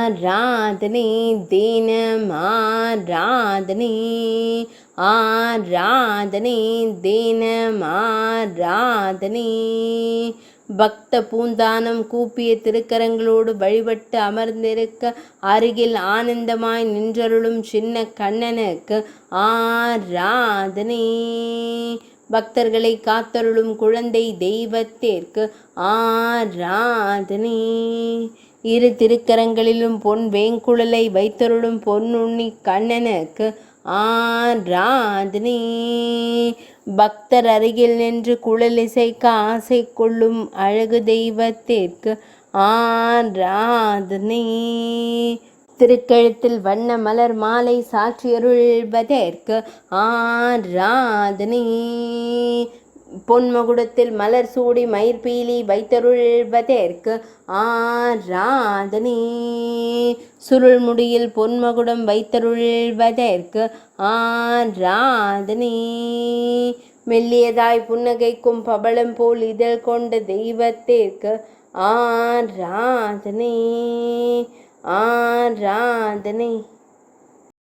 ஆராதனை தினம் ஆராதனை ஆராதனை தினம் ஆராதனை. பக்த பூந்தானம் கூப்பிய திருக்கரங்களோடு வழிபட்டு அமர்ந்திருக்க அருகில் ஆனந்தமாய் நின்றருளும் சின்ன கண்ணனுக்கு ஆராதனை. பக்தர்களை காத்தருளும் குழந்தை தெய்வத்திற்கு ஆராதனை. இரு திருக்கரங்களிலும் பொன் வேங்குழலை வைத்தருளும் பொன்னுண்ணி கண்ணனுக்கு ஆராதனை. பக்தர் அருகில் நின்று குழலிசைக்க ஆசை கொள்ளும் அழகு தெய்வத்திற்கு ஆராதனை. திருக்கழுத்தில் வண்ண மலர் மாலை சாற்றியருள்வதற்கு ஆராதனை. பொன்மகுடத்தில் மலர் சூடி மயிர்பீலி வைத்தருள்வதற்கு ஆராதனை. சுருள் முடியில் பொன்மகுடம் வைத்தருள்வதற்கு ஆராதனை. மெல்லியதாய் புன்னகைக்கும் பவளம் போல் இதழ் கொண்ட தெய்வத்திற்கு ஆராதனை ஆராதனை.